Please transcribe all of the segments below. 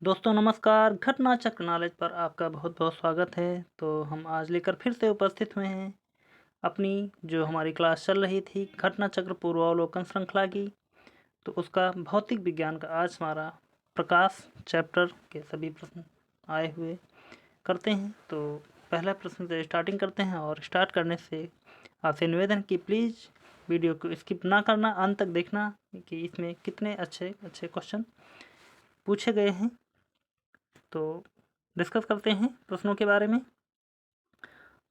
दोस्तों नमस्कार। घटना चक्र नॉलेज पर आपका बहुत बहुत स्वागत है। तो हम आज लेकर फिर से उपस्थित हुए हैं अपनी जो हमारी क्लास चल रही थी घटना चक्र पूर्वावलोकन श्रृंखला की। तो उसका भौतिक विज्ञान का आज हमारा प्रकाश चैप्टर के सभी प्रश्न आए हुए करते हैं। तो पहला प्रश्न से स्टार्टिंग करते हैं और स्टार्ट करने से आपसे निवेदन कि प्लीज़ वीडियो को स्किप ना करना, अंत तक देखना कि इसमें कितने अच्छे अच्छे क्वेश्चन पूछे गए हैं। तो डिस्कस करते हैं प्रश्नों के बारे में।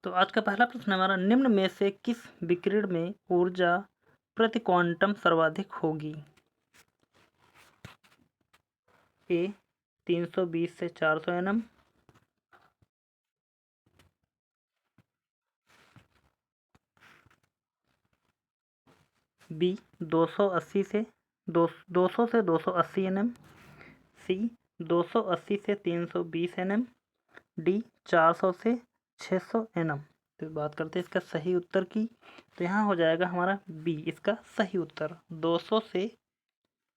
तो आज का पहला प्रश्न हमारा, निम्न में से किस विकिरण में ऊर्जा प्रति क्वांटम सर्वाधिक होगी? ए 320 से 400 nm, बी 280 से 200 से 280 nm, सी 280 से 320 nm, डी 400 से 600 nm। तो बात करते हैं इसका सही उत्तर की। तो यहाँ हो जाएगा हमारा बी इसका सही उत्तर, 200 से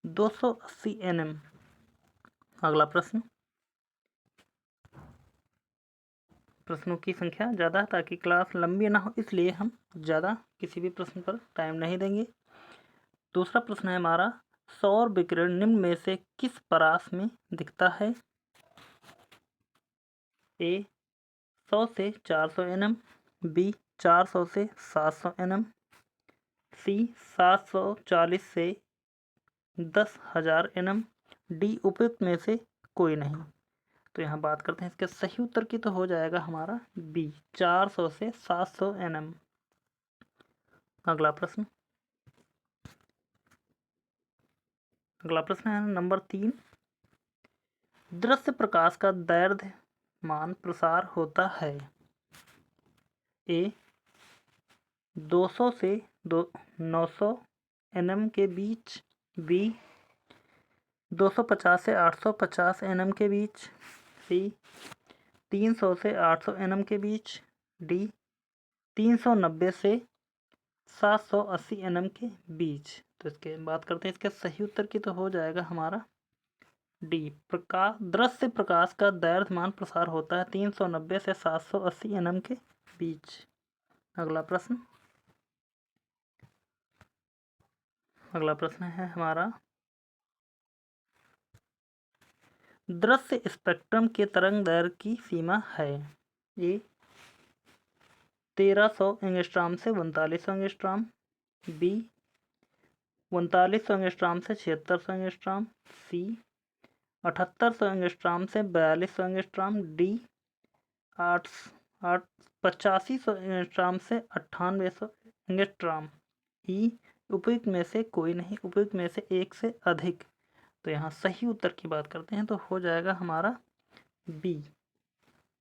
280 nm। अगला प्रश्न, प्रश्नों की संख्या ज़्यादा ताकि क्लास लंबी ना हो, इसलिए हम ज़्यादा किसी भी प्रश्न पर टाइम नहीं देंगे। दूसरा प्रश्न है हमारा, सौर विकिरण निम्न में से किस परास में दिखता है? ए 100 से 400 nm, बी 400 से 700 nm, सी 740 से 10,000 nm, डी उपयुक्त में से कोई नहीं। तो यहाँ बात करते हैं इसके सही उत्तर की। तो हो जाएगा हमारा बी 400 से 700 nm। अगला प्रश्न है नंबर 3, दृश्य प्रकाश का दैर्घ्यमान प्रसार होता है। ए 200 से 900 nm के बीच, बी 250 से 850 nm के बीच, सी 300 से 800 nm के बीच, डी 390 से 780 nm के बीच। तो इसके बात करते हैं इसके सही उत्तर की। तो हो जाएगा हमारा डी दृश्य प्रकाश का दैर्घ्यमान प्रसार होता है 390 से 780 nm के बीच। अगला प्रश्न है हमारा, दृश्य स्पेक्ट्रम के तरंग दैर्घ्य की सीमा है। ए 1300 एंगस्ट्रॉम से 4200 एंगस्ट्रॉम, बी 3900 एंगस्ट्रॉम से 7600 एंगस्ट्रॉम, सी 7800 एंगस्ट्रॉम से 4200 एंगस्ट्रॉम, डी 8500 एंगस्ट्रॉम से 9800 एंगस्ट्रॉम, ई उपयुक्त में से कोई नहीं, उपयुक्त में से एक से अधिक। तो यहाँ सही उत्तर की बात करते हैं तो हो जाएगा हमारा बी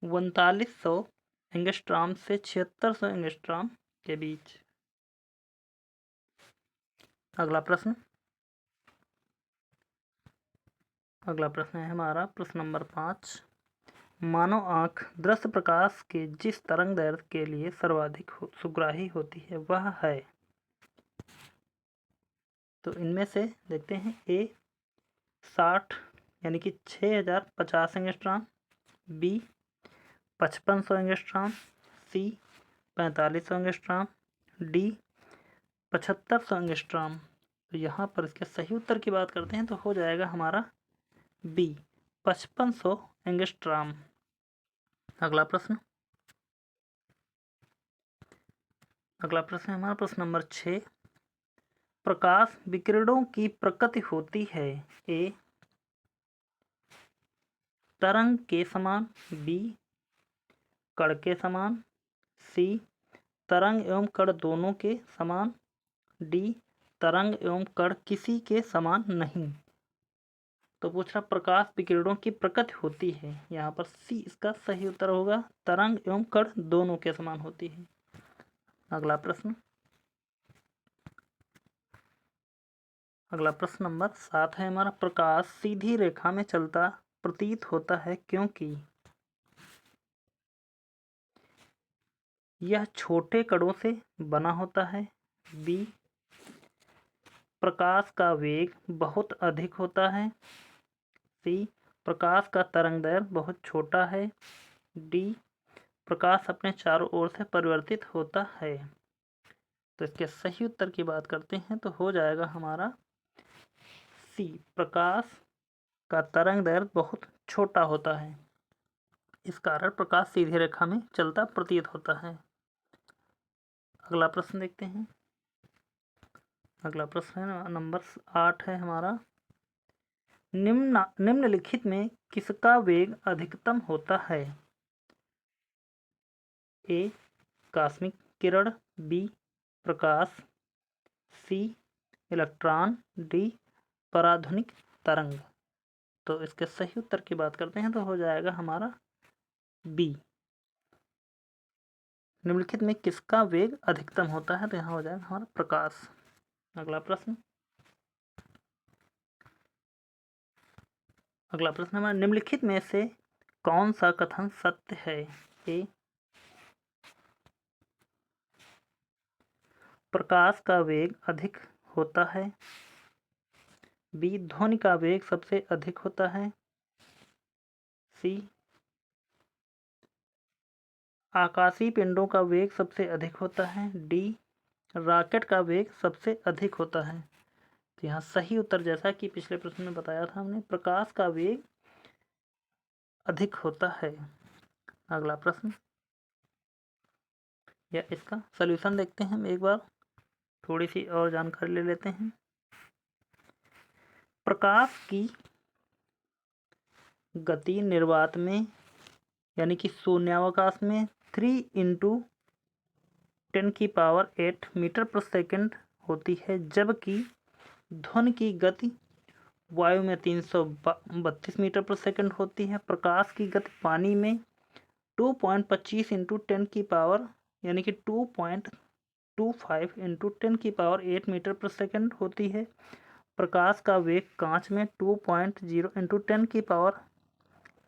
3900 एंगस्ट्रॉम से 7600 एंगस्ट्रॉम के बीच। अगला प्रश्न है हमारा प्रश्न नंबर 5, मानव आँख दृश्य प्रकाश के जिस तरंग दैर्घ्य के लिए सर्वाधिक सुग्राही होती है वह है। तो इनमें से देखते हैं, ए 60 यानी कि 6050 एंगस्ट्रॉम, बी 5500 एंगस्ट्रॉम, सी 4500 एंगस्ट्रॉम, डी 7500 एंगस्ट्रॉम। तो यहाँ पर इसके सही उत्तर की बात करते हैं तो हो जाएगा हमारा बी 5500 एंगस्ट्रॉम। अगला प्रश्न है हमारा प्रश्न नंबर 6, प्रकाश विकिरणों की प्रकृति होती है। ए तरंग के समान, बी कण के समान, सी तरंग एवं कण दोनों के समान, डी तरंग एवं कण किसी के समान नहीं। तो पूछ रहा प्रकाश विकिरणों की प्रकृति होती है, यहाँ पर सी इसका सही उत्तर होगा, तरंग एवं कण दोनों के समान होती है। अगला प्रश्न नंबर 7 है हमारा, प्रकाश सीधी रेखा में चलता प्रतीत होता है क्योंकि यह छोटे कणों से बना होता है, बी प्रकाश का वेग बहुत अधिक होता है, सी प्रकाश का तरंगदैर्घ्य बहुत छोटा है। डी, प्रकाश अपने चारों ओर से परिवर्तित होता है। तो इसके सही उत्तर की बात करते हैं तो हो जाएगा हमारा सी, प्रकाश का तरंगदैर्घ्य बहुत छोटा होता है, इस कारण प्रकाश सीधी रेखा में चलता प्रतीत होता है। अगला प्रश्न देखते हैं। अगला प्रश्न है नंबर 8 है हमारा। निम्नलिखित में किसका वेग अधिकतम होता है? ए, कॉस्मिक किरण, बी, प्रकाश, सी, इलेक्ट्रॉन, डी, पराध्वनिक तरंग। तो इसके सही उत्तर की बात करते हैं तो हो जाएगा हमारा बी, निम्नलिखित में किसका वेग अधिकतम होता है? तो यहाँ हो जाएगा हमारा प्रकाश। अगला प्रश्न हमारा, निम्नलिखित में से कौन सा कथन सत्य है? ए, प्रकाश का वेग अधिक होता है। बी, ध्वनि का वेग सबसे अधिक होता है। सी, आकाशीय पिंडों का वेग सबसे अधिक होता है। डी, रॉकेट का वेग सबसे अधिक होता है। तो यहाँ सही उत्तर, जैसा कि पिछले प्रश्न में बताया था हमने, प्रकाश का वेग अधिक होता है। अगला प्रश्न या इसका सॉल्यूशन देखते हैं हम एक बार, थोड़ी सी और जानकारी ले लेते हैं। प्रकाश की गति निर्वात में यानी कि शून्यावकाश में 3×10⁸ मीटर पर सेकंड होती है, जबकि ध्वनि की गति वायु में 332 मीटर पर सेकंड होती है। प्रकाश की गति पानी में 2.25 × 10⁸ यानी कि 2.25 × 10⁸ मीटर पर सेकंड होती है। प्रकाश का वेग कांच में 2.0 ×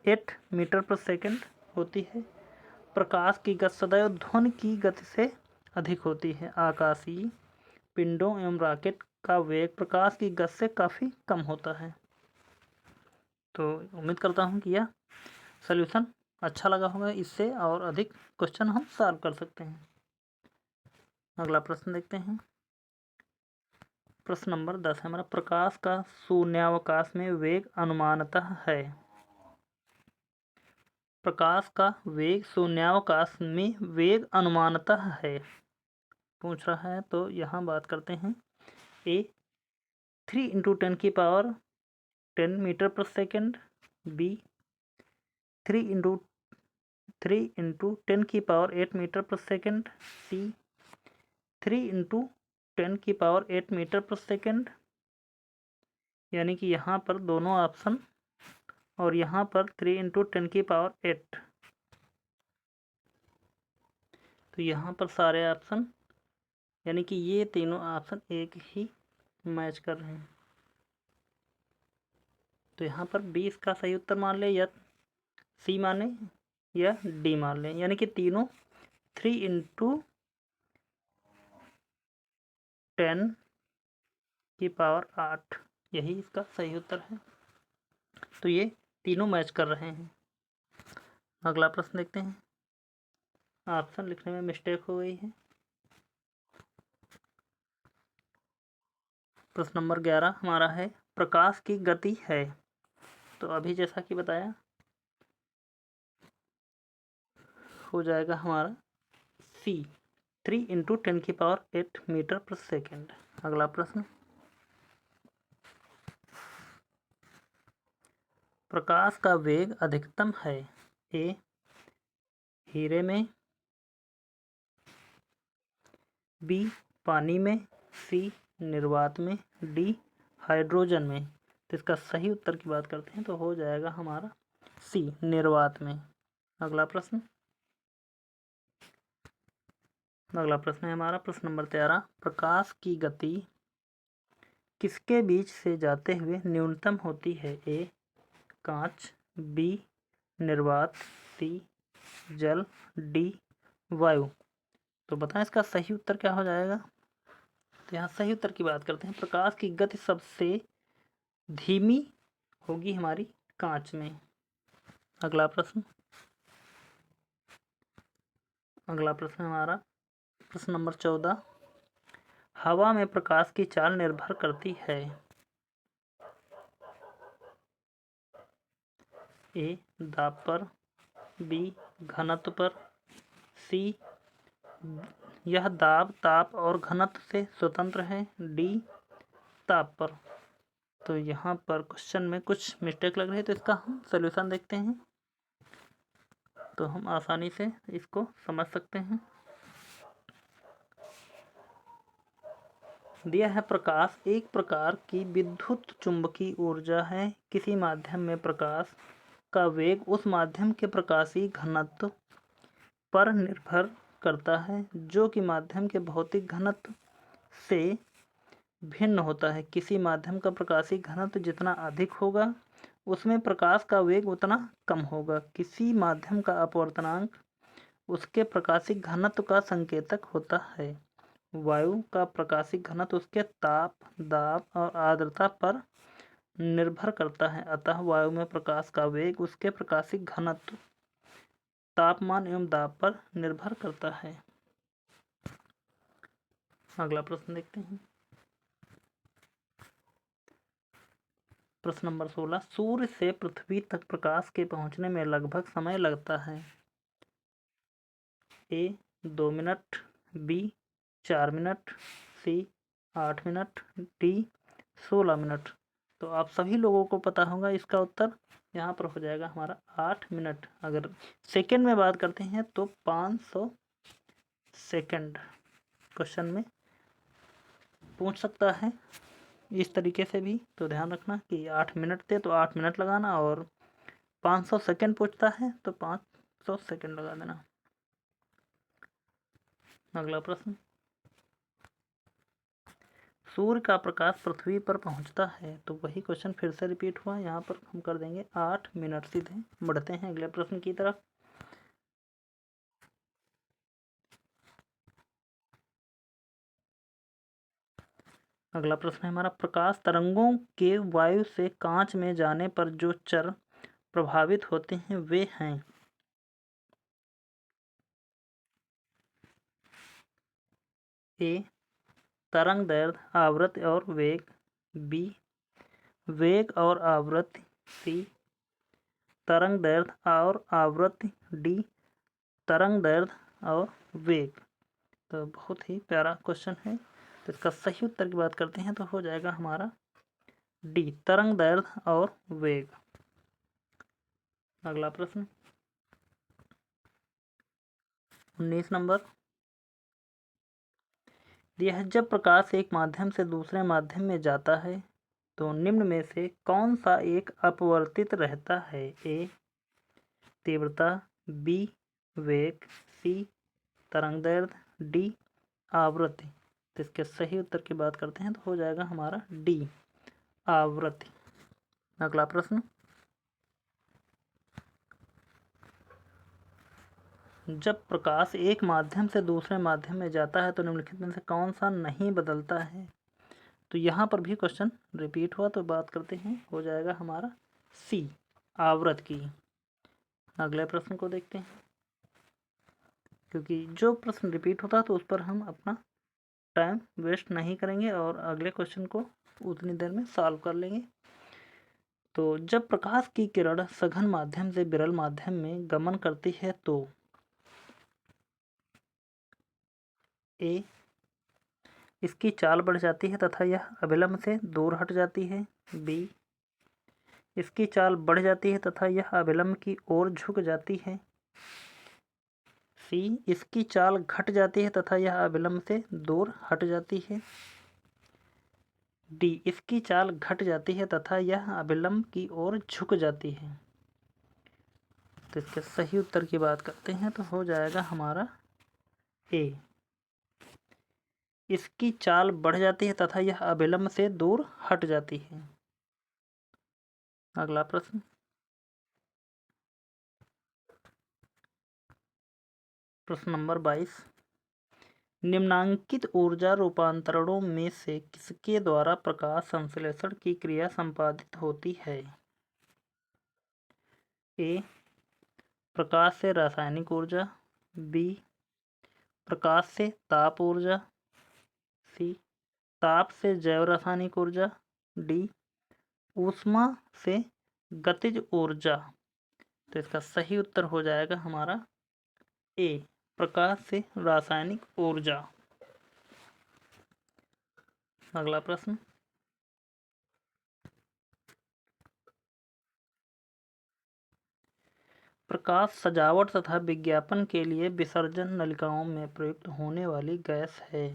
10⁸ मीटर पर सेकंड होती है। प्रकाश की गति सदैव ध्वनि की गति से अधिक होती है। आकाशीय पिंडों एवं रॉकेट का वेग प्रकाश की गति से काफ़ी कम होता है। तो उम्मीद करता हूँ कि यह सॉल्यूशन अच्छा लगा होगा, इससे और अधिक क्वेश्चन हम सॉल्व कर सकते हैं। अगला प्रश्न देखते हैं। प्रश्न नंबर 10 है हमारा, प्रकाश का शून्यावकाश में वेग अनुमानतः है। प्रकाश का वेग शून्यावकाश में वेग अनुमानतः है पूछ रहा है, तो यहाँ बात करते हैं। ए, 3×10⁻10 मीटर पर सेकंड। बी, 3×10⁸ मीटर पर सेकंड। सी, 3×10⁸ मीटर पर सेकंड, यानी कि यहाँ पर दोनों ऑप्शन और यहाँ पर 3×10⁸। तो यहाँ पर सारे ऑप्शन यानी कि ये तीनों ऑप्शन एक ही मैच कर रहे हैं। तो यहाँ पर 20 का सही उत्तर मान ले, या सी माने या डी मान लें, यानी कि तीनों 3×10⁸, यही इसका सही उत्तर है। तो ये तीनों मैच कर रहे हैं। अगला प्रश्न देखते हैं। ऑप्शन लिखने में मिस्टेक हो गई है। प्रश्न नंबर 11 हमारा है, प्रकाश की गति है। तो अभी जैसा कि बताया, हो जाएगा हमारा सी, 3×10⁸ मीटर पर सेकंड। अगला प्रश्न, प्रकाश का वेग अधिकतम है। ए, हीरे में। बी, पानी में। सी, निर्वात में। डी, हाइड्रोजन में। तो इसका सही उत्तर की बात करते हैं तो हो जाएगा हमारा सी, निर्वात में। अगला प्रश्न है हमारा प्रश्न नंबर 13, प्रकाश की गति किसके बीच से जाते हुए न्यूनतम होती है? ए, कांच। बी, निर्वात। सी, जल। डी, वायु। तो बताएं इसका सही उत्तर क्या हो जाएगा। तो यहाँ सही उत्तर की बात करते हैं। प्रकाश की गति सबसे धीमी होगी हमारी कांच में। अगला प्रश्न हमारा प्रश्न नंबर 14। हवा में प्रकाश की चाल निर्भर करती है। ए दाब पर, बी घनत्व पर, सी यह दाब, ताप और घनत्व से स्वतंत्र है, डी ताप पर। तो यहाँ पर क्वेश्चन में कुछ मिस्टेक लग रही है, तो इसका हम सॉल्यूशन देखते हैं तो हम आसानी से इसको समझ सकते हैं। दिया है प्रकाश एक प्रकार की विद्युत चुंबकीय ऊर्जा है। किसी माध्यम में प्रकाश का वेग उस माध्यम के प्रकाशीय घनत्व पर निर्भर करता है, जो कि माध्यम के भौतिक घनत्व से भिन्न होता है। किसी माध्यम का प्रकाशीय घनत्व जितना अधिक होगा, उसमें प्रकाश का वेग उतना कम होगा। किसी माध्यम का अपवर्तनांक उसके प्रकाशिक घनत्व का संकेतक होता है। वायु का प्रकाशिक घनत्व उसके ताप, दाब और आर्द्रता पर निर्भर करता है। अतः वायु में प्रकाश का वेग उसके प्रकाशिक घनत्व, तापमान एवं दाब पर निर्भर करता है। अगला प्रश्न देखते हैं। प्रश्न नंबर 16। सूर्य से पृथ्वी तक प्रकाश के पहुंचने में लगभग समय लगता है। ए 2 मिनट, बी 4 मिनट, सी 8 मिनट, डी 16 मिनट। तो आप सभी लोगों को पता होगा इसका उत्तर यहाँ पर हो जाएगा हमारा 8 मिनट। अगर सेकंड में बात करते हैं तो 500 सेकंड क्वेश्चन में पूछ सकता है इस तरीके से भी। तो ध्यान रखना कि 8 मिनट थे तो 8 मिनट लगाना, और 500 सेकंड पूछता है तो 500 सेकंड लगा देना। अगला प्रश्न। सूर्य का प्रकाश पृथ्वी पर पहुंचता है, तो वही क्वेश्चन फिर से रिपीट हुआ। यहाँ पर हम कर देंगे 8 मिनट। सीधे बढ़ते हैं अगले प्रश्न की तरफ। अगला प्रश्न है हमारा, प्रकाश तरंगों के वायु से कांच में जाने पर जो चर प्रभावित होते हैं वे हैं। ए तरंग दैर्ध्य, आवृत्ति और वेग, बी वेग और आवृत्ति, सी तरंग दैर्ध्य और आवृत्ति, डी तरंग दैर्ध्य और वेग। तो बहुत ही प्यारा क्वेश्चन है। तो इसका सही उत्तर की बात करते हैं तो हो जाएगा हमारा डी तरंग दैर्ध्य और वेग। अगला प्रश्न 19 नंबर। यह जब प्रकाश एक माध्यम से दूसरे माध्यम में जाता है तो निम्न में से कौन सा एक अपवर्तित रहता है। ए तीव्रता, बी वेग, सी तरंग दैर्ध्य, डी आवृत्ति। तो इसके सही उत्तर की बात करते हैं तो हो जाएगा हमारा डी आवृत्ति। अगला प्रश्न। जब प्रकाश एक माध्यम से दूसरे माध्यम में जाता है तो निम्नलिखित में से कौन सा नहीं बदलता है। तो यहाँ पर भी क्वेश्चन रिपीट हुआ, तो बात करते हैं हो जाएगा हमारा सी आवृत्ति की। अगले प्रश्न को देखते हैं, क्योंकि जो प्रश्न रिपीट होता है तो उस पर हम अपना टाइम वेस्ट नहीं करेंगे और अगले क्वेश्चन को उतनी देर में सॉल्व कर लेंगे। तो जब प्रकाश की किरण सघन माध्यम से विरल माध्यम में गमन करती है तो ए इसकी चाल बढ़ जाती है तथा यह अभिलंब से दूर हट जाती है, बी इसकी चाल बढ़ जाती है तथा यह अभिलंब की ओर झुक जाती है, सी इसकी चाल घट जाती है तथा यह अभिलंब से दूर हट जाती है, डी इसकी चाल घट जाती है तथा यह अभिलंब की ओर झुक जाती है। तो इसके सही उत्तर की बात करते हैं तो हो जाएगा हमारा ए इसकी चाल बढ़ जाती है तथा यह अभिलंब से दूर हट जाती है। अगला प्रश्न। प्रश्न नंबर 22। निम्नांकित ऊर्जा रूपांतरणों में से किसके द्वारा प्रकाश संश्लेषण की क्रिया संपादित होती है। ए प्रकाश से रासायनिक ऊर्जा, बी प्रकाश से ताप ऊर्जा, सी ताप से जैव रासायनिक ऊर्जा, डी ऊष्मा से गतिज ऊर्जा। तो इसका सही उत्तर हो जाएगा हमारा ए प्रकाश से रासायनिक ऊर्जा। अगला प्रश्न, प्रकाश सजावट तथा विज्ञापन के लिए विसर्जन नलिकाओं में प्रयुक्त होने वाली गैस है।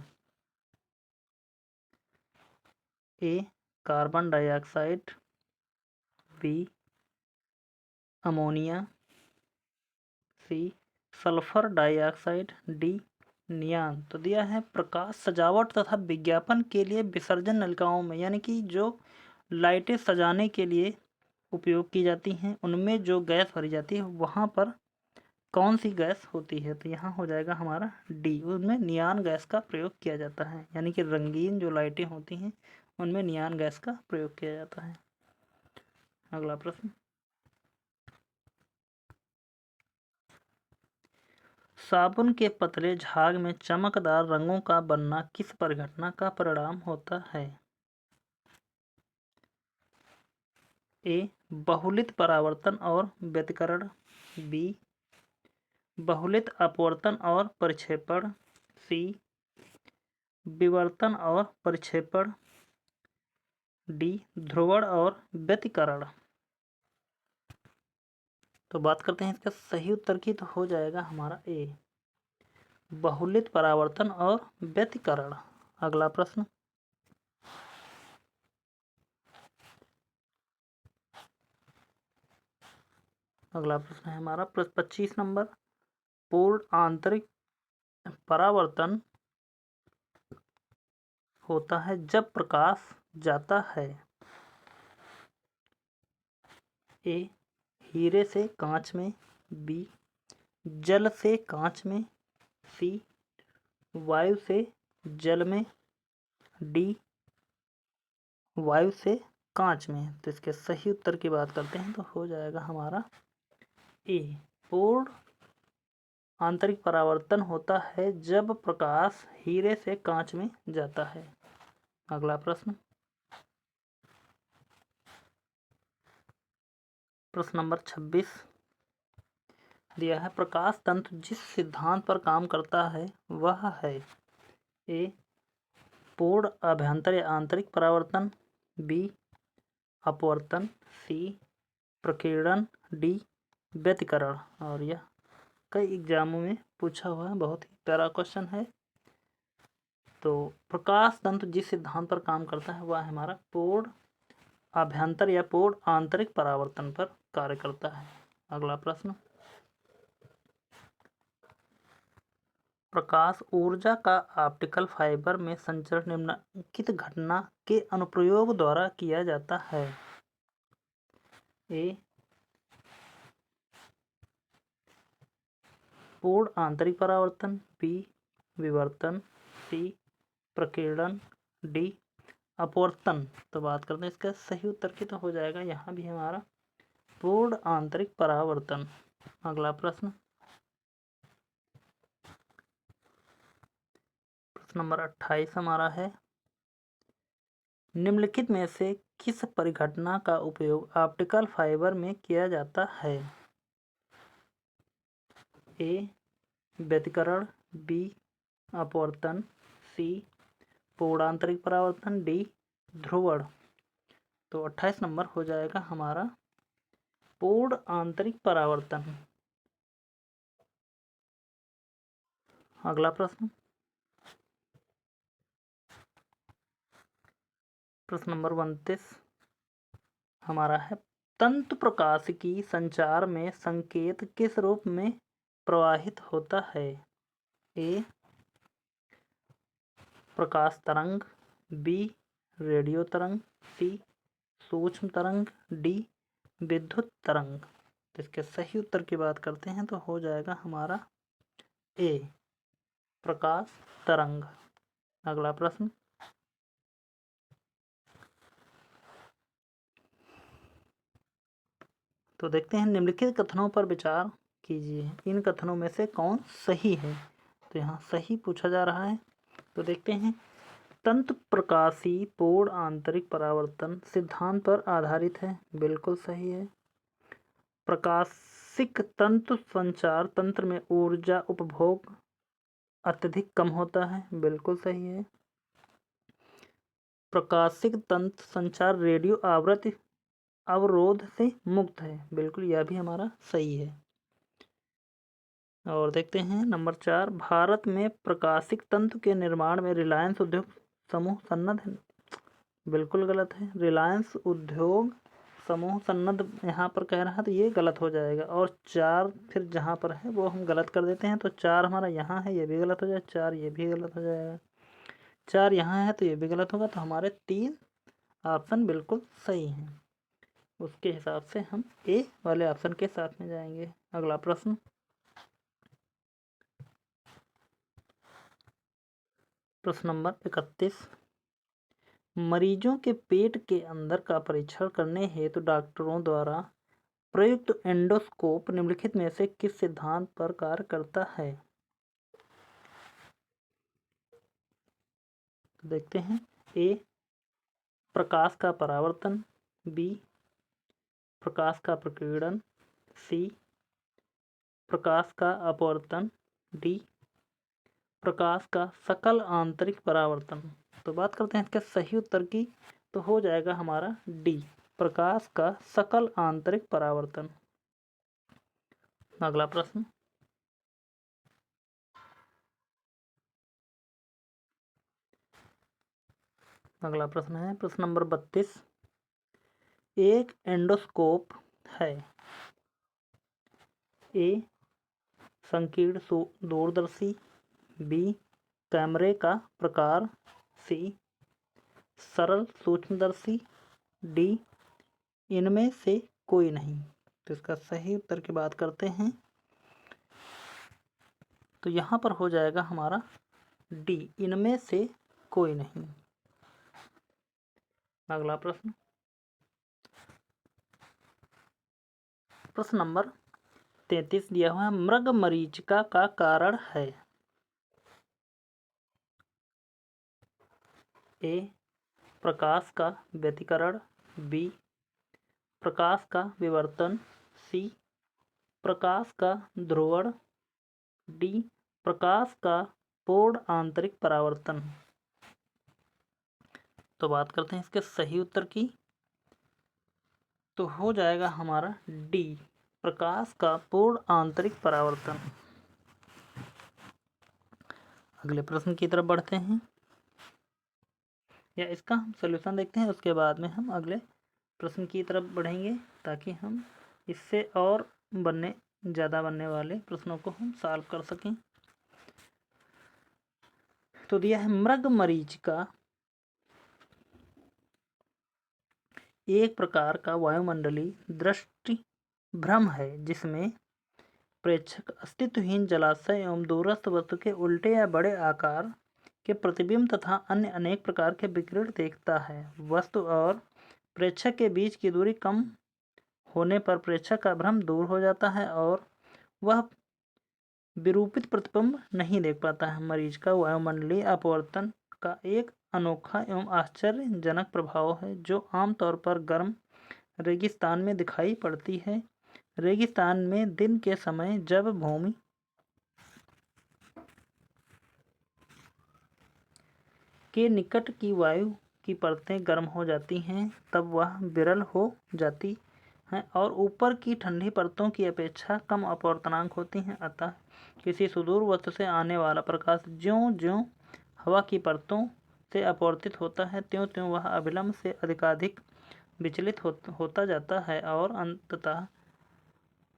A carbon dioxide, B ammonia, C sulphur dioxide, D neon. तो दिया है प्रकाश सजावट तथा विज्ञापन के लिए विसर्जन नलिकाओं में, यानी कि जो लाइटें सजाने के लिए उपयोग की जाती हैं उनमें जो गैस भरी जाती है वहाँ पर कौन सी गैस होती है। तो यहाँ हो जाएगा हमारा डी, उनमें नियान गैस का प्रयोग किया जाता है, यानी कि रंगीन जो लाइटें होती हैं उनमें नियान गैस का प्रयोग किया जाता है। अगला प्रश्न, साबुन के पतले झाग में चमकदार रंगों का बनना किस परिघटना का परिणाम होता है। ए बहुलित परावर्तन और व्यतिकरण, बी बहुलित अपवर्तन और परिक्षेपण, सी विवर्तन और परिक्षेपण, डी ध्रुवण और व्यतिकरण। तो बात करते हैं इसका सही उत्तर की, तो हो जाएगा हमारा ए बहुलित परावर्तन और व्यतिकरण। अगला प्रश्न, अगला प्रश्न है हमारा 25 नंबर, पूर्ण आंतरिक परावर्तन होता है जब प्रकाश जाता है। ए हीरे से कांच में, बी जल से कांच में, सी वायु से जल में, डी वायु से कांच में। तो इसके सही उत्तर की बात करते हैं तो हो जाएगा हमारा ए पूर्ण आंतरिक परावर्तन होता है जब प्रकाश हीरे से कांच में जाता है। अगला प्रश्न, प्रश्न नंबर 26 दिया है, प्रकाश तंत्र जिस सिद्धांत पर काम करता है वह है। ए पूर्ण अभ्यंतर या आंतरिक परावर्तन, बी अपवर्तन, सी प्रकीर्णन, डी व्यतिकरण। और यह कई एग्जामों में पूछा हुआ है, बहुत ही प्यारा क्वेश्चन है। तो प्रकाश तंत्र जिस सिद्धांत पर काम करता है वह हमारा पूर्ण अभ्यंतर या पूर्ण आंतरिक परावर्तन पर कार्य करता है। अगला प्रश्न, प्रकाश ऊर्जा का ऑप्टिकल फाइबर में संचरण निम्नलिखित घटना के अनुप्रयोग द्वारा किया जाता है। ए पूर्ण आंतरिक परावर्तन, बी विवर्तन, सी प्रकीर्णन, डी अपवर्तन। तो बात करते हैं इसका सही उत्तर की, तो हो जाएगा यहाँ भी हमारा पूर्ण आंतरिक परावर्तन। अगला प्रश्न, प्रश्न नंबर 28 हमारा है, निम्नलिखित में से किस परिघटना का उपयोग ऑप्टिकल फाइबर में किया जाता है। ए व्यतिकरण, बी अपवर्तन, सी पूर्ण आंतरिक परावर्तन, डी ध्रुवण। तो 28 नंबर हो जाएगा हमारा पूर्ण आंतरिक परावर्तन। अगला प्रश्न, प्रश्न नंबर 29 हमारा है, तंतु प्रकाश की संचार में संकेत किस रूप में प्रवाहित होता है। ए प्रकाश तरंग, बी रेडियो तरंग, सी सूक्ष्म तरंग, डी विद्युत तरंग। तो इसके सही उत्तर की बात करते हैं तो हो जाएगा हमारा ए प्रकाश तरंग। अगला प्रश्न, तो देखते हैं निम्नलिखित कथनों पर विचार कीजिए, इन कथनों में से कौन सही है। तो यहाँ सही पूछा जा रहा है। तो देखते हैं, तंतु प्रकाशी पूर्ण आंतरिक परावर्तन सिद्धांत पर आधारित है, बिल्कुल सही है। प्रकाशिक तंतु संचार तंत्र में ऊर्जा उपभोग अत्यधिक कम होता है, बिल्कुल सही है। प्रकाशिक तंत्र संचार रेडियो आवृत्ति अवरोध से मुक्त है, बिल्कुल यह भी हमारा सही है। और देखते हैं नंबर 4, भारत में प्रकाशिक तंत्र के निर्माण में रिलायंस उद्योग समूह सन्नद्ध है, बिल्कुल गलत है। रिलायंस उद्योग समूह सन्नद्ध यहाँ पर कह रहा है, तो ये गलत हो जाएगा। और 4 फिर जहाँ पर है वो हम गलत कर देते हैं, तो 4 हमारा यहाँ है, ये भी गलत हो जाएगा। 4 ये भी गलत हो जाएगा। 4 यहाँ है तो ये भी गलत होगा। तो हमारे 3 ऑप्शन बिल्कुल सही हैं। उसके हिसाब से हम ए वाले ऑप्शन के साथ में जाएंगे। अगला प्रश्न, प्रश्न नंबर 31, मरीजों के पेट के अंदर का परीक्षण करने हेतु डॉक्टरों द्वारा प्रयुक्त एंडोस्कोप निम्नलिखित में से किस सिद्धांत पर कार्य करता है। तो देखते हैं, ए प्रकाश का परावर्तन, बी प्रकाश का प्रकीर्णन, सी प्रकाश का अपवर्तन, डी प्रकाश का सकल आंतरिक परावर्तन। तो बात करते हैं इसके सही उत्तर की, तो हो जाएगा हमारा डी प्रकाश का सकल आंतरिक परावर्तन। अगला प्रश्न, अगला प्रश्न है प्रश्न नंबर 32, एक एंडोस्कोप है। ए संकीर्ण दूरदर्शी, बी कैमरे का प्रकार, सी सरल सूक्ष्मदर्शी, डी इनमें से कोई नहीं। तो इसका सही उत्तर की बात करते हैं, तो यहाँ पर हो जाएगा हमारा डी इनमें से कोई नहीं। अगला प्रश्न, प्रश्न नंबर 33 दिया हुआ है, मृग मरीचिका का कारण है। ए प्रकाश का व्यतिकरण, बी प्रकाश का विवर्तन, सी प्रकाश का ध्रुवण, डी प्रकाश का पूर्ण आंतरिक परावर्तन। तो बात करते हैं इसके सही उत्तर की, तो हो जाएगा हमारा डी प्रकाश का पूर्ण आंतरिक परावर्तन। अगले प्रश्न की तरफ बढ़ते हैं, या इसका हम सलूशन देखते हैं, उसके बाद में हम अगले प्रश्न की तरफ बढ़ेंगे, ताकि हम इससे और ज़्यादा बनने वाले प्रश्नों को हम सॉल्व कर सकें। तो दिया है, मृग मरीचिका एक प्रकार का वायुमंडलीय दृष्टि भ्रम है, जिसमें प्रेक्षक अस्तित्वहीन जलाशय एवं दूरस्थ वस्तु के उल्टे या बड़े आकार के प्रतिबिंब तथा अन्य अनेक प्रकार के विकिरण देखता है। वस्तु और प्रेक्षक के बीच की दूरी कम होने पर प्रेक्षक का भ्रम दूर हो जाता है और वह विरूपित प्रतिबिंब नहीं देख पाता है। मरीज का वायुमंडलीय अपवर्तन का एक अनोखा एवं आश्चर्यजनक प्रभाव है, जो आमतौर पर गर्म रेगिस्तान में दिखाई पड़ती है। रेगिस्तान में दिन के समय जब भूमि के निकट की वायु की परतें गर्म हो जाती हैं, तब वह विरल हो जाती हैं और ऊपर की ठंडी परतों की अपेक्षा कम अपवर्तनांक होती हैं। अतः किसी सुदूर वस्तु से आने वाला प्रकाश ज्यों-ज्यों हवा की परतों से अपवर्तित होता है, त्यों-त्यों वह अविलंब से अधिकाधिक विचलित होता जाता है और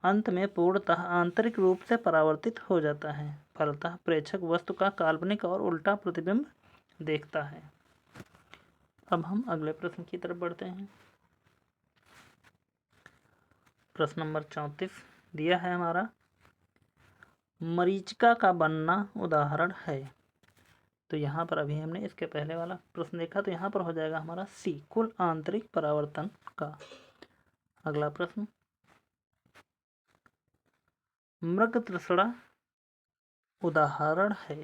अंत में पूर्णतः आंतरिक रूप से परावर्तित हो जाता है। फलतः प्रेक्षक वस्तु का काल्पनिक और उल्टा प्रतिबिंब देखता है। अब हम अगले प्रश्न की तरफ बढ़ते हैं। प्रश्न नंबर 34 दिया है हमारा, मरीचिका का बनना उदाहरण है। तो यहाँ पर अभी हमने इसके पहले वाला प्रश्न देखा, तो यहाँ पर हो जाएगा हमारा सी कुल आंतरिक परावर्तन का। अगला प्रश्न, मृगतृष्णा उदाहरण है।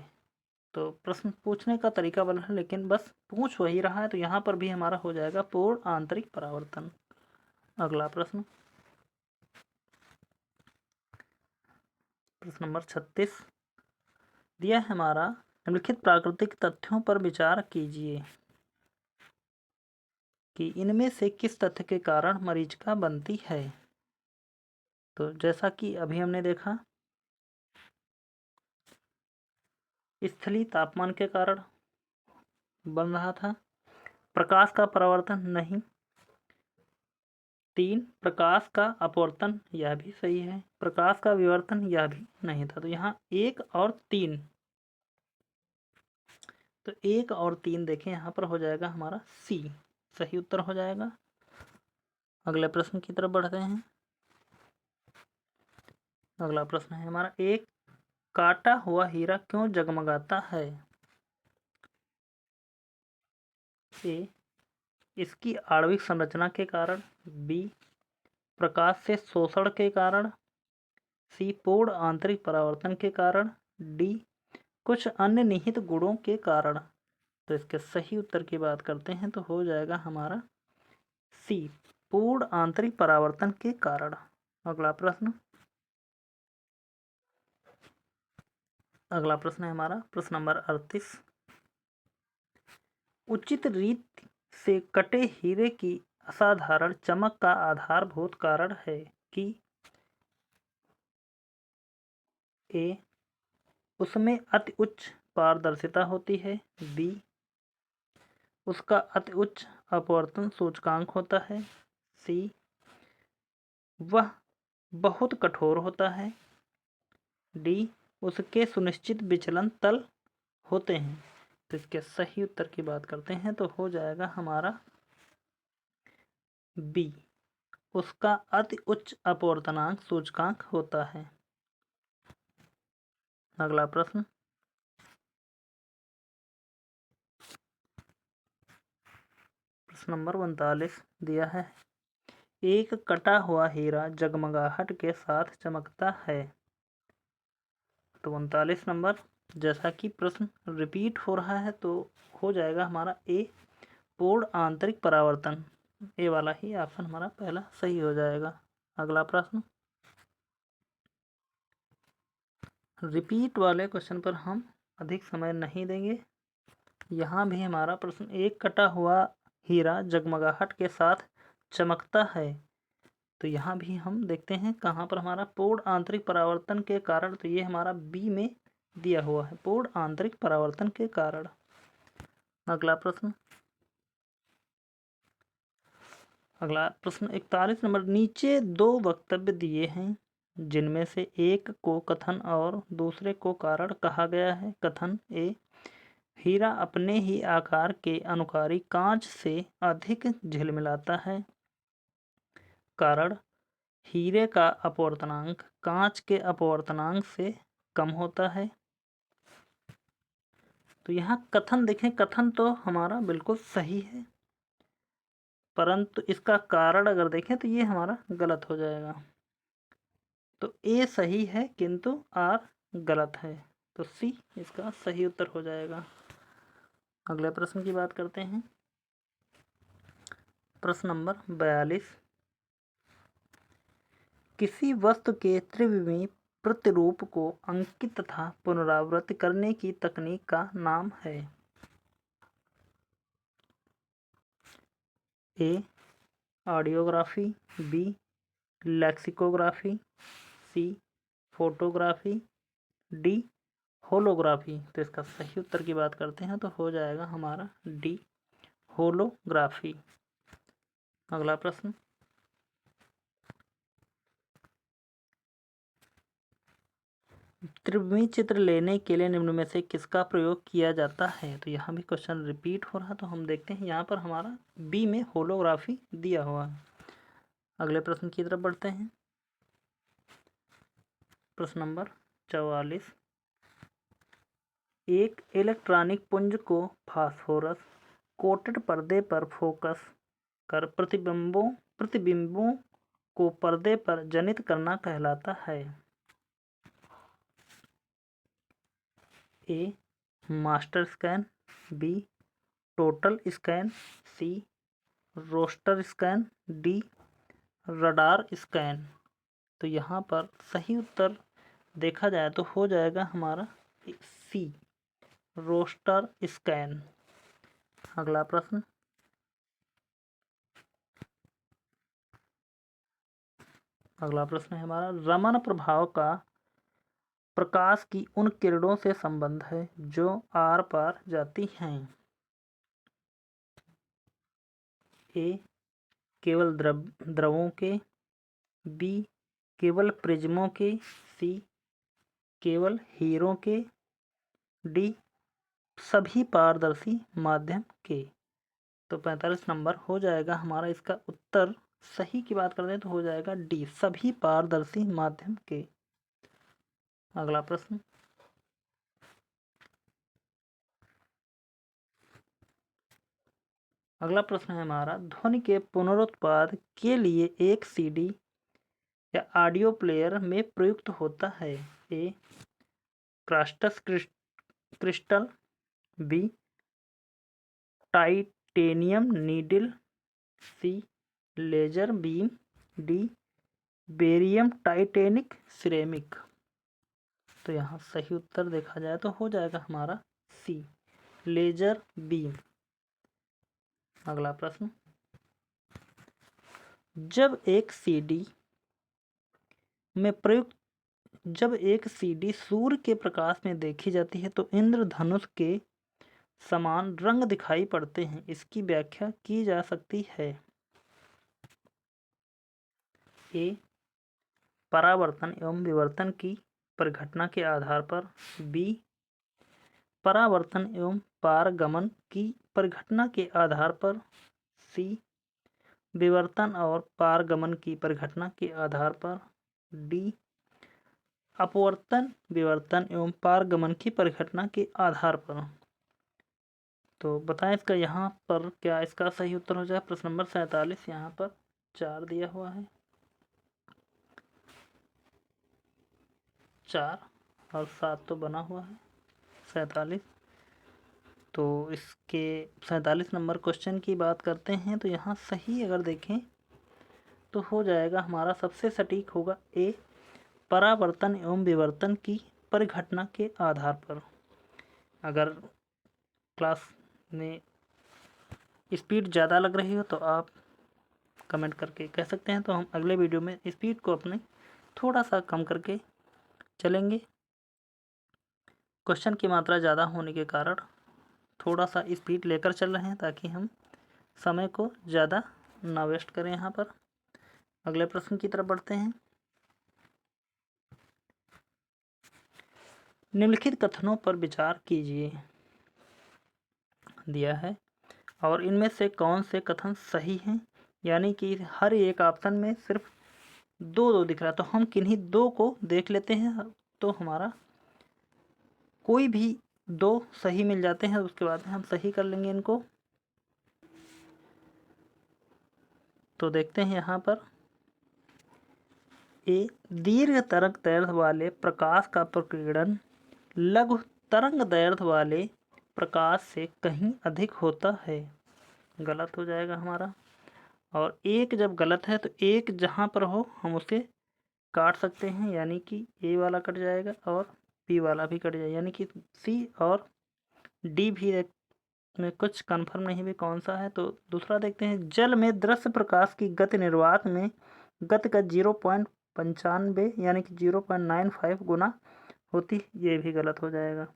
तो प्रश्न पूछने का तरीका वाला है, लेकिन बस पूछ वही रहा है, तो यहाँ पर भी हमारा हो जाएगा पूर्ण आंतरिक परावर्तन। अगला प्रश्न, प्रश्न नंबर 36 दिया है हमारा, निम्नलिखित प्राकृतिक तथ्यों पर विचार कीजिए कि इनमें से किस तथ्य के कारण मरीचिका बनती है। तो जैसा कि अभी हमने देखा, स्थलीय तापमान के कारण बन रहा था। प्रकाश का परावर्तन नहीं। 3 प्रकाश का अपवर्तन, यह भी सही है। प्रकाश का विवर्तन, यह भी नहीं था। तो यहाँ 1 और 3, तो 1 और 3 देखें, यहाँ पर हो जाएगा हमारा सी, सही उत्तर हो जाएगा। अगले प्रश्न की तरफ बढ़ते हैं। अगला प्रश्न है हमारा, एक काटा हुआ हीरा क्यों जगमगाता है। ए, इसकी आणविक संरचना के कारण। बी, प्रकाश से शोषण के कारण। सी, पूर्ण आंतरिक परावर्तन के कारण। डी, कुछ अन्य निहित गुणों के कारण। तो इसके सही उत्तर की बात करते हैं तो हो जाएगा हमारा सी, पूर्ण आंतरिक परावर्तन के कारण। अगला प्रश्न है हमारा प्रश्न नंबर 38, उचित रीत से कटे हीरे की असाधारण चमक का आधारभूत कारण है कि ए, उसमें अति उच्च पारदर्शिता होती है। बी, उसका अति उच्च अपवर्तन सूचकांक होता है। सी, वह बहुत कठोर होता है। डी, उसके सुनिश्चित विचलन तल होते हैं। तो इसके सही उत्तर की बात करते हैं तो हो जाएगा हमारा बी, उसका अति उच्च अपवर्तनांक सूचकांक होता है। अगला प्रश्न, प्रश्न नंबर 39 दिया है, एक कटा हुआ हीरा जगमगाहट के साथ चमकता है। तो 39 नंबर, जैसा कि प्रश्न रिपीट हो रहा है तो हो जाएगा हमारा ए, पूर्ण आंतरिक परावर्तन। ए वाला ही ऑप्शन हमारा पहला सही हो जाएगा। अगला प्रश्न, रिपीट वाले क्वेश्चन पर हम अधिक समय नहीं देंगे। यहाँ भी हमारा प्रश्न, एक कटा हुआ हीरा जगमगाहट के साथ चमकता है। तो यहाँ भी हम देखते हैं कहाँ पर हमारा पूर्ण आंतरिक परावर्तन के कारण। तो ये हमारा बी में दिया हुआ है, पूर्ण आंतरिक परावर्तन के कारण। अगला प्रश्न, 41 नंबर, नीचे 2 वक्तव्य दिए हैं जिनमें से एक को कथन और दूसरे को कारण कहा गया है। कथन ए, हीरा अपने ही आकार के अनुकारी कांच से अधिक झिलमिलाता है। कारण, हीरे का अपवर्तनांक कांच के अपवर्तनांक से कम होता है। तो यहाँ कथन देखें, कथन तो हमारा बिल्कुल सही है, परंतु इसका कारण अगर देखें तो ये हमारा गलत हो जाएगा। तो ए सही है किंतु आर गलत है। तो सी इसका सही उत्तर हो जाएगा। अगले प्रश्न की बात करते हैं। प्रश्न नंबर 42, किसी वस्तु के त्रिविमीय प्रतिरूप को अंकित तथा पुनरावृत्त करने की तकनीक का नाम है। A, audiography. B, lexicography. C, photography. D, holography. तो इसका सही उत्तर की बात करते हैं तो हो जाएगा हमारा डी, होलोग्राफी। अगला प्रश्न, त्रिविमीय चित्र लेने के लिए निम्न में से किसका प्रयोग किया जाता है। तो यहाँ भी क्वेश्चन रिपीट हो रहा, तो हम देखते हैं यहाँ पर हमारा बी में होलोग्राफी दिया हुआ है। अगले प्रश्न की तरफ बढ़ते हैं। प्रश्न नंबर 44, एक इलेक्ट्रॉनिक पुंज को फास्फोरस कोटेड पर्दे पर फोकस कर प्रतिबिंबों को पर्दे पर जनित करना कहलाता है। A master scan, B total scan, C roster scan, D radar scan. तो यहाँ पर सही उत्तर देखा जाए तो हो जाएगा हमारा सी रोस्टर स्कैन। अगला प्रश्न, है हमारा, रमन प्रभाव का प्रकाश की उन किरणों से संबंध है जो आर पार जाती हैं। ए केवल द्रवों के, बी केवल प्रिज्मों के, सी केवल हीरों के, डी सभी पारदर्शी माध्यम के। तो 45 नंबर हो जाएगा हमारा इसका उत्तर। सही की बात करते हैं तो हो जाएगा डी सभी पारदर्शी माध्यम के। अगला प्रश्न, है हमारा, ध्वनि के पुनरुत्पाद के लिए एक सीडी या ऑडियो प्लेयर में प्रयुक्त होता है। A quartz crystal, B titanium needle, C laser beam, D barium titanic ceramic. तो यहाँ सही उत्तर देखा जाए तो हो जाएगा हमारा सी लेजर बीम। अगला प्रश्न, जब एक सीडी सूर्य के प्रकाश में देखी जाती है तो इंद्रधनुष के समान रंग दिखाई पड़ते हैं। इसकी व्याख्या की जा सकती है। ए परावर्तन एवं विवर्तन की परिघटना के आधार पर, बी परावर्तन एवं पारगमन की परिघटना के आधार पर, सी विवर्तन और पारगमन की परिघटना के आधार पर, डी अपवर्तन विवर्तन एवं पारगमन की परिघटना के आधार पर। तो बताएं इसका यहाँ पर क्या इसका सही उत्तर हो जाए। प्रश्न नंबर 47 यहाँ पर 4 दिया हुआ है, 4 और 7 तो बना हुआ है 47। तो इसके 47 नंबर क्वेश्चन की बात करते हैं तो यहाँ सही अगर देखें तो हो जाएगा हमारा, सबसे सटीक होगा ए परावर्तन एवं विवर्तन की परिघटना के आधार पर। अगर क्लास में स्पीड ज़्यादा लग रही हो तो आप कमेंट करके कह सकते हैं, तो हम अगले वीडियो में स्पीड को अपने थोड़ा सा कम करके चलेंगे। क्वेश्चन की मात्रा ज़्यादा होने के कारण थोड़ा सा स्पीड लेकर चल रहे हैं ताकि हम समय को ज़्यादा ना वेस्ट करें। यहाँ पर अगले प्रश्न की तरफ बढ़ते हैं। निम्नलिखित कथनों पर विचार कीजिए दिया है और इनमें से कौन से कथन सही हैं। यानी कि हर एक ऑप्शन में सिर्फ 2 दिख रहा है, तो हम किन्हीं 2 को देख लेते हैं तो हमारा कोई भी 2 सही मिल जाते हैं, उसके बाद हम सही कर लेंगे इनको। तो देखते हैं यहाँ पर, ए दीर्घ तरंग दैर्ध्य वाले प्रकाश का प्रकीर्णन लघु तरंग दैर्ध्य वाले प्रकाश से कहीं अधिक होता है। गलत हो जाएगा हमारा। और एक जब गलत है तो एक जहाँ पर हो हम उसे काट सकते हैं, यानी कि ए वाला कट जाएगा और बी वाला भी कट जाएगा, यानी कि सी और डी भी में कुछ कंफर्म नहीं भी कौन सा है। तो दूसरा देखते हैं, जल में दृश्य प्रकाश की गति निर्वात में गति का 0.95 यानी कि 0.95 गुना होती, ये भी गलत हो जाएगा।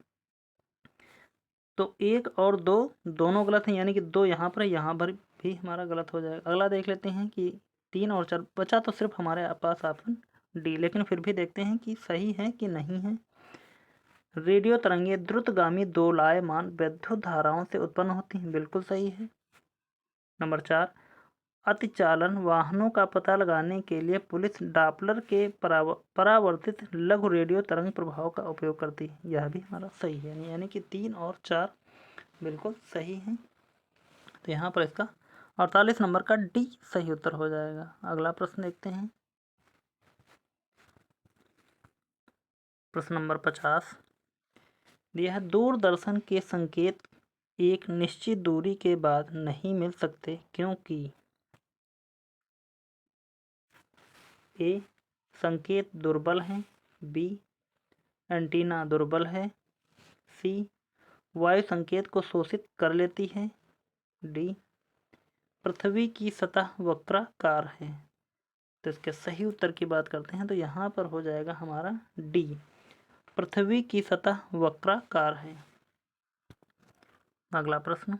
तो 1 और 2 दोनों गलत हैं, यानी कि 2 यहाँ पर भी हमारा गलत हो जाएगा। अगला देख लेते हैं कि 3 और 4 बचा तो सिर्फ हमारे पास ऑप्शन डी, लेकिन फिर भी देखते हैं कि सही है कि नहीं है। रेडियो तरंगें द्रुतगामी दोलायमान विद्युत धाराओं से उत्पन्न होती हैं, बिल्कुल सही है। नंबर 4, अतिचालन वाहनों का पता लगाने के लिए पुलिस डॉपलर के परावर्तित लघु रेडियो तरंग प्रभाव का उपयोग करती है, यह भी हमारा सही है, यानी कि 3 और 4 बिल्कुल सही हैं। तो यहाँ पर इसका 48 नंबर का डी सही उत्तर हो जाएगा। अगला प्रश्न देखते हैं, प्रश्न नंबर 50, दिया है दूरदर्शन के संकेत एक निश्चित दूरी के बाद नहीं मिल सकते क्योंकि ए संकेत दुर्बल हैं, बी एंटीना दुर्बल है, सी वायु संकेत को शोषित कर लेती है, डी पृथ्वी की सतह वक्राकार है। तो इसके सही उत्तर की बात करते हैं तो यहाँ पर हो जाएगा हमारा डी, पृथ्वी की सतह वक्राकार है। अगला प्रश्न,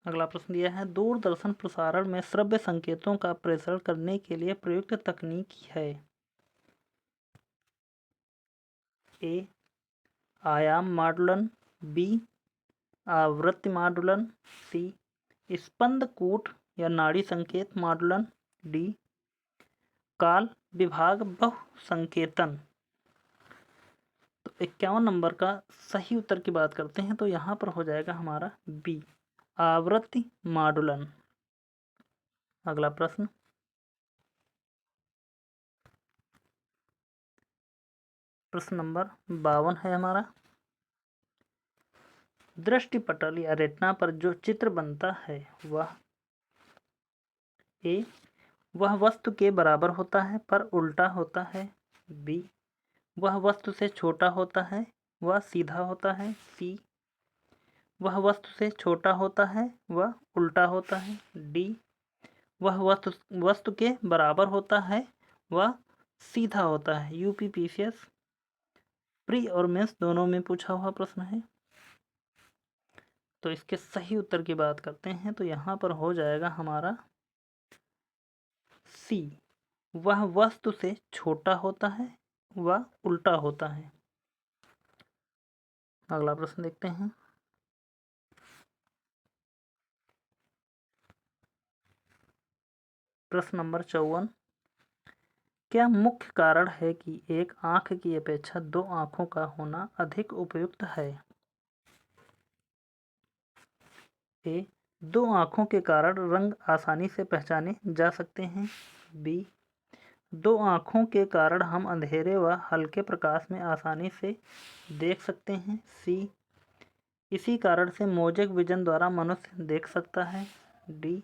अगला प्रश्न दिया है दूरदर्शन प्रसारण में श्रव्य संकेतों का प्रेषण करने के लिए प्रयुक्त तकनीक है। ए आयाम माडुलन, बी आवृत्ति माडुलन, सी स्पंद कूट या नाड़ी संकेत माडुलन, डी काल विभाग बहुसंकेतन। तो 51 नंबर का सही उत्तर की बात करते हैं तो यहाँ पर हो जाएगा हमारा बी आवृत्ति माडुलन। अगला प्रश्न, प्रश्न नंबर 52 है हमारा। दृष्टिपटल या रेटिना पर जो चित्र बनता है वह ए वह वस्तु के बराबर होता है पर उल्टा होता है, बी वह वस्तु से छोटा होता है वह सीधा होता है, सी वह वस्तु से छोटा होता है वह उल्टा होता है, डी वह वस्तु के बराबर होता है वह सीधा होता है। यूपीपीसीएस प्री और मेंस दोनों में पूछा हुआ प्रश्न है। तो इसके सही उत्तर की बात करते हैं तो यहाँ पर हो जाएगा हमारा सी वह वस्तु से छोटा होता है वह उल्टा होता है। अगला प्रश्न देखते हैं। प्रश्न नंबर 54, क्या मुख्य कारण है कि एक आंख की अपेक्षा दो आंखों का होना अधिक उपयुक्त है। ए दो आंखों के कारण रंग आसानी से पहचाने जा सकते हैं, बी दो आंखों के कारण हम अंधेरे व हल्के प्रकाश में आसानी से देख सकते हैं, सी इसी कारण से मोजेक विजन द्वारा मनुष्य देख सकता है, डी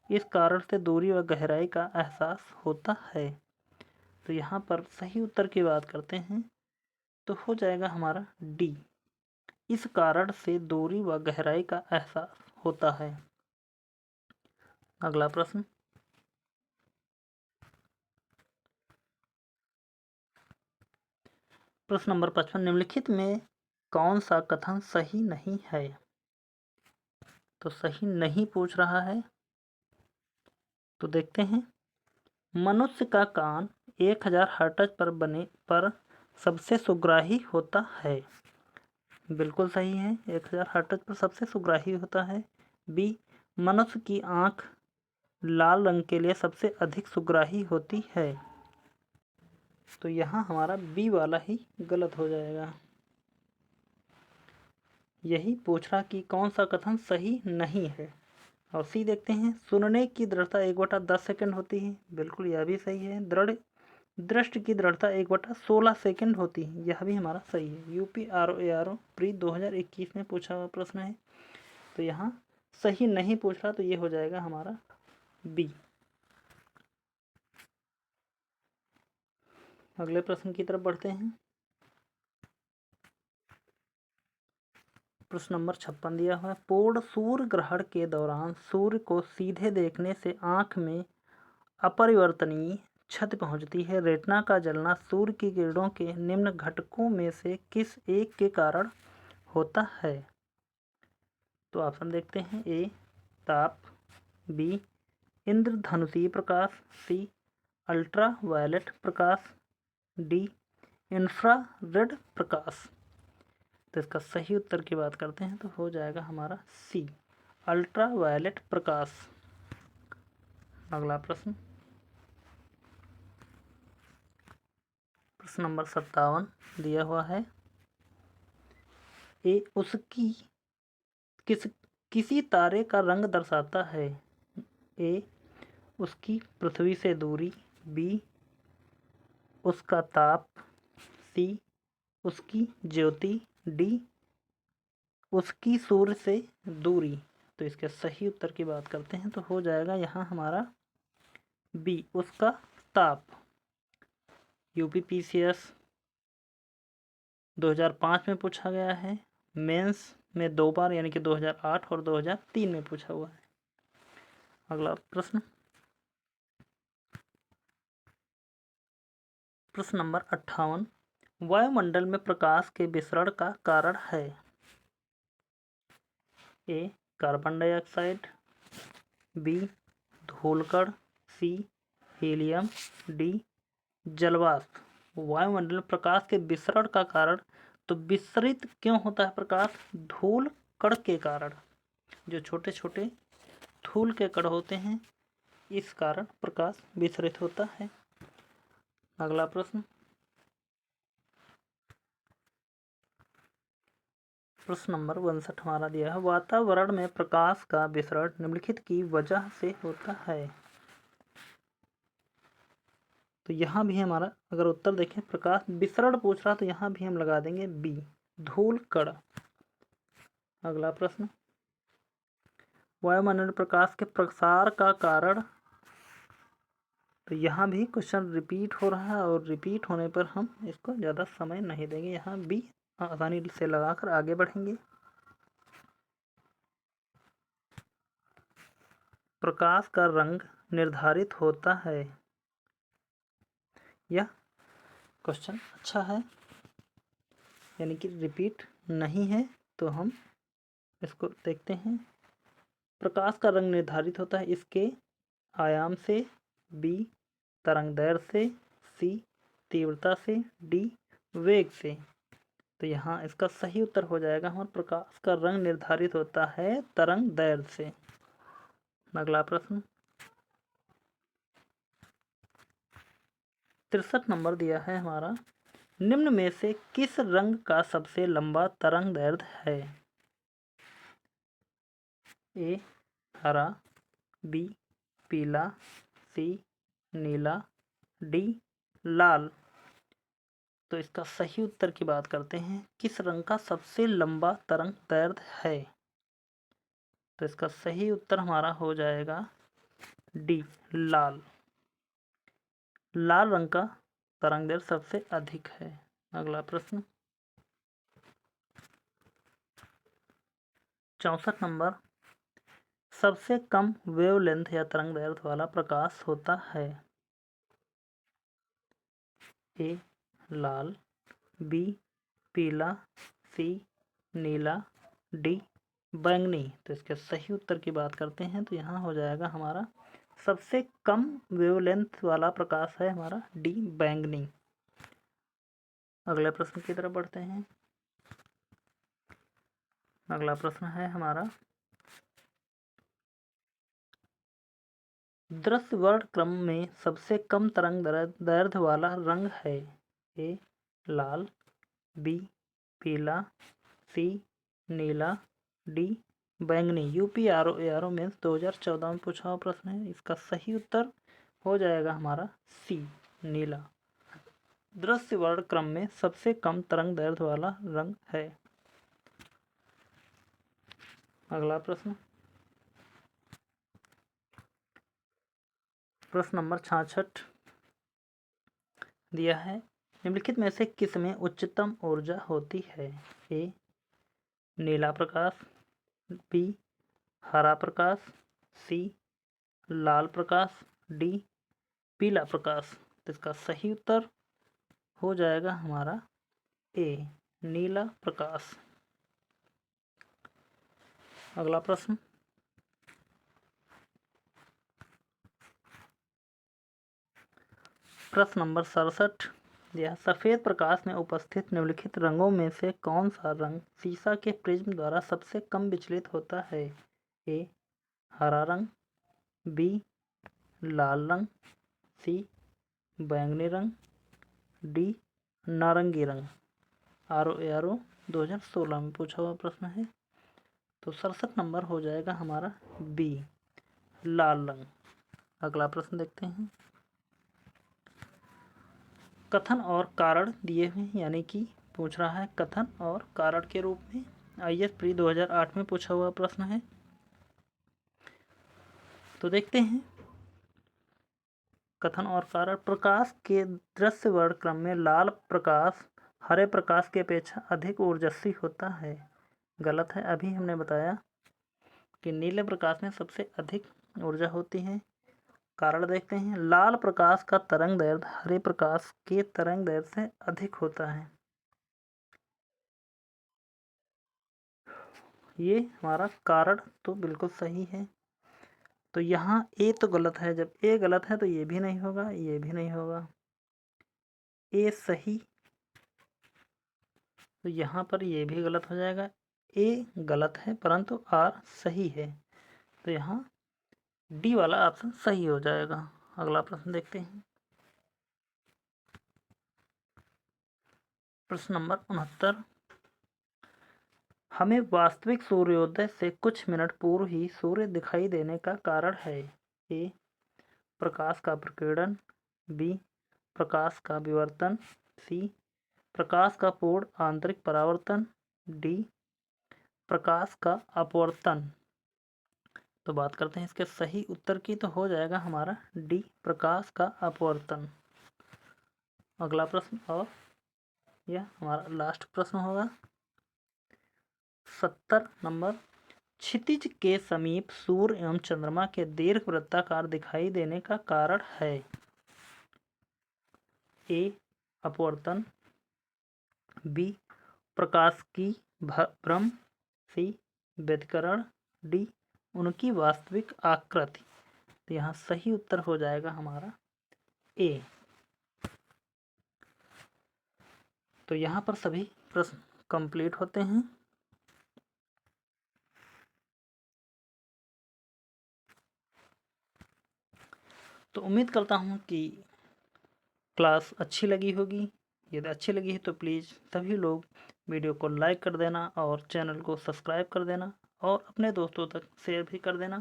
इस कारण से दूरी व गहराई का एहसास होता है। तो यहाँ पर सही उत्तर की बात करते हैं तो हो जाएगा हमारा डी इस कारण से दूरी व गहराई का एहसास होता है। अगला प्रश्न, प्रश्न नंबर 55, निम्नलिखित में कौन सा कथन सही नहीं है। तो सही नहीं पूछ रहा है तो देखते हैं। मनुष्य का कान 1000 हर्ट्ज पर सबसे सुग्राही होता है। बिल्कुल सही है, 1000 हर्ट्ज पर सबसे सुग्राही होता है। बी मनुष्य की आंख लाल रंग के लिए सबसे अधिक सुग्राही होती है। तो यहाँ हमारा बी वाला ही गलत हो जाएगा। यही पूछ रहा कि कौन सा कथन सही नहीं है। और सी देखते हैं, सुनने की दृढ़ता 1/10 सेकंड होती है। बिल्कुल यह भी सही है। दृष्टि की दृढ़ता 1/16 सेकंड होती है। यह भी हमारा सही है। यूपीआरओ प्री 2021 में पूछा हुआ प्रश्न है। तो यहाँ सही नहीं पूछ रहा तो ये हो जाएगा हमारा बी। अगले प्रश्न की तरफ बढ़ते हैं। प्रश्न नंबर 56 दिया हुआ है, पूर्ण सूर्य ग्रहण के दौरान सूर्य को सीधे देखने से आंख में अपरिवर्तनीय क्षति पहुंचती है। रेटिना का जलना सूर्य की किरणों के निम्न घटकों में से किस एक के कारण होता है। तो ऑप्शन देखते हैं। ए ताप, बी इंद्रधनुषीय प्रकाश, सी अल्ट्रा वायलेट प्रकाश, डी इंफ्रारेड प्रकाश। तो इसका सही उत्तर की बात करते हैं तो हो जाएगा हमारा सी अल्ट्रा वायलेट प्रकाश। अगला प्रश्न, प्रश्न नंबर 57 दिया हुआ है। ए उसकी किसी तारे का रंग दर्शाता है। ए उसकी पृथ्वी से दूरी, बी उसका ताप, सी उसकी ज्योति, डी उसकी सूर्य से दूरी। तो इसके सही उत्तर की बात करते हैं तो हो जाएगा यहाँ हमारा बी उसका ताप। यूपीपीसीएस 2005 में पूछा गया है, मेंस में 2 बार यानी कि 2008 और 2003 में पूछा हुआ है। अगला प्रश्न, प्रश्न नंबर 58, वायुमंडल में प्रकाश के विसरण का कारण है। ए कार्बन डाइऑक्साइड, बी धूलकण, सी हीलियम, डी जलवाष्प। वायुमंडल में प्रकाश के विसरण का कारण, तो विसरित क्यों होता है प्रकाश? धूल कण के कारण, जो छोटे छोटे धूल के कण होते हैं इस कारण प्रकाश विसरित होता है। अगला प्रश्न, प्रश्न नंबर 62 हमारा दिया है, वातावरण में प्रकाश का विसरण निम्नलिखित की वजह से होता है। तो यहाँ भी हमारा अगर उत्तर देखें, प्रकाश विसरण पूछ रहा तो यहाँ भी हम लगा देंगे बी धूल कण। अगला प्रश्न, वायुमंडल में प्रकाश के प्रसार का कारण, तो यहाँ भी क्वेश्चन रिपीट हो रहा है और रिपीट होने पर हम इसको ज़्यादा समय नहीं देंगे, यहाँ बी आसानी से लगाकर आगे बढ़ेंगे। प्रकाश का रंग निर्धारित होता है। यह क्वेश्चन अच्छा है, यानी कि रिपीट नहीं है, तो हम इसको देखते हैं। प्रकाश का रंग निर्धारित होता है इसके आयाम से, बी तरंगदैर्घ्य से, सी तीव्रता से, डी वेग से। तो यहाँ इसका सही उत्तर हो जाएगा हमारा, प्रकाश का रंग निर्धारित होता है तरंगदैर्घ्य से। अगला प्रश्न, 63 नंबर दिया है हमारा, निम्न में से किस रंग का सबसे लंबा तरंगदैर्घ्य है। ए हरा, बी पीला, सी नीला, डी लाल। तो इसका सही उत्तर की बात करते हैं, किस रंग का सबसे लंबा तरंगदैर्घ्य है। तो इसका सही उत्तर हमारा हो जाएगा डी लाल। लाल रंग का तरंगदैर्घ्य सबसे अधिक है। अगला प्रश्न, 64 नंबर, सबसे कम वेवलेंथ या तरंगदैर्घ्य वाला प्रकाश होता है। ए लाल, बी पीला, सी नीला, डी बैंगनी। तो इसके सही उत्तर की बात करते हैं तो यहाँ हो जाएगा हमारा, सबसे कम वेवलेंथ वाला प्रकाश है हमारा डी बैंगनी। अगले प्रश्न की तरफ बढ़ते हैं। अगला प्रश्न है हमारा, दृश्य वर्ण क्रम में सबसे कम तरंगदैर्घ्य वाला रंग है। ए लाल, बी पीला, सी नीला, डी बैंगनी। यूपी आरओ में 2014 में पूछा हुआ प्रश्न है, इसका सही उत्तर हो जाएगा हमारा सी नीला। दृश्य वर्ण क्रम में सबसे कम तरंगदैर्घ्य वाला रंग है। अगला प्रश्न, प्रश्न नंबर 66 दिया है, निम्नलिखित में से किस में उच्चतम ऊर्जा होती है। ए नीला प्रकाश, बी हरा प्रकाश, सी लाल प्रकाश, डी पीला प्रकाश। तो इसका सही उत्तर हो जाएगा हमारा ए नीला प्रकाश। अगला प्रश्न, प्रश्न नंबर 67, यह सफेद प्रकाश में उपस्थित निम्नलिखित रंगों में से कौन सा रंग शीशा के प्रिज्म द्वारा सबसे कम विचलित होता है। ए हरा रंग, बी लाल रंग, सी बैंगनी रंग, डी नारंगी रंग। आरओ 2016 में पूछा हुआ प्रश्न है। तो 67 नंबर हो जाएगा हमारा बी लाल रंग। अगला प्रश्न देखते हैं। कथन और कारण दिए हुए हैं, यानी कि पूछ रहा है कथन और कारण के रूप में। IAS प्री 2008 में पूछा हुआ प्रश्न है। तो देखते हैं। कथन और कारण। प्रकाश के दृश्य वर्ण क्रम में लाल प्रकाश हरे प्रकाश की अपेक्षा अधिक ऊर्जस्वी होता है। गलत है। अभी हमने बताया कि नीले प्रकाश में सबसे अधिक ऊर्जा होती है। कारण देखते हैं। लाल प्रकाश का तरंग दैर्ध्य हरे प्रकाश के तरंग दैर्ध्य से अधिक होता है। ये हमारा कारण तो बिल्कुल सही है। तो यहाँ ए तो गलत है। जब ए गलत है तो ये भी नहीं होगा, ये भी नहीं होगा। ए सही, तो यहाँ पर ये भी गलत हो जाएगा। ए गलत है परंतु आर सही है, तो यहाँ डी वाला ऑप्शन सही हो जाएगा। अगला प्रश्न देखते हैं। प्रश्न नंबर 69। हमें वास्तविक सूर्योदय से कुछ मिनट पूर्व ही सूर्य दिखाई देने का कारण है। ए प्रकाश का प्रकीर्णन, बी प्रकाश का विवर्तन, सी प्रकाश का पूर्ण आंतरिक परावर्तन, डी प्रकाश का अपवर्तन। तो बात करते हैं इसके सही उत्तर की। तो हो जाएगा हमारा डी प्रकाश का अपवर्तन। अगला प्रश्न और यह हमारा लास्ट प्रश्न होगा। 70 नंबर। क्षितिज के समीप सूर्य एवं चंद्रमा के दीर्घ वृत्ताकार दिखाई देने का कारण है। ए अपवर्तन, बी प्रकाश की भ्रम, सी व्यतिकरण, डी उनकी वास्तविक आकृति। तो यहाँ सही उत्तर हो जाएगा हमारा ए। तो यहाँ पर सभी प्रश्न कंप्लीट होते हैं। तो उम्मीद करता हूँ कि क्लास अच्छी लगी होगी। यदि अच्छी लगी है तो प्लीज़ सभी लोग वीडियो को लाइक कर देना और चैनल को सब्सक्राइब कर देना और अपने दोस्तों तक शेयर भी कर देना,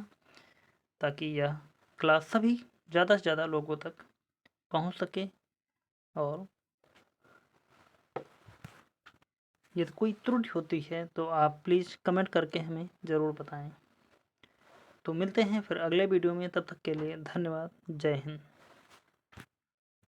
ताकि यह क्लास सभी ज़्यादा से ज़्यादा लोगों तक पहुंच सके। और यदि कोई त्रुटि होती है तो आप प्लीज़ कमेंट करके हमें ज़रूर बताएं। तो मिलते हैं फिर अगले वीडियो में। तब तक के लिए धन्यवाद। जय हिंद।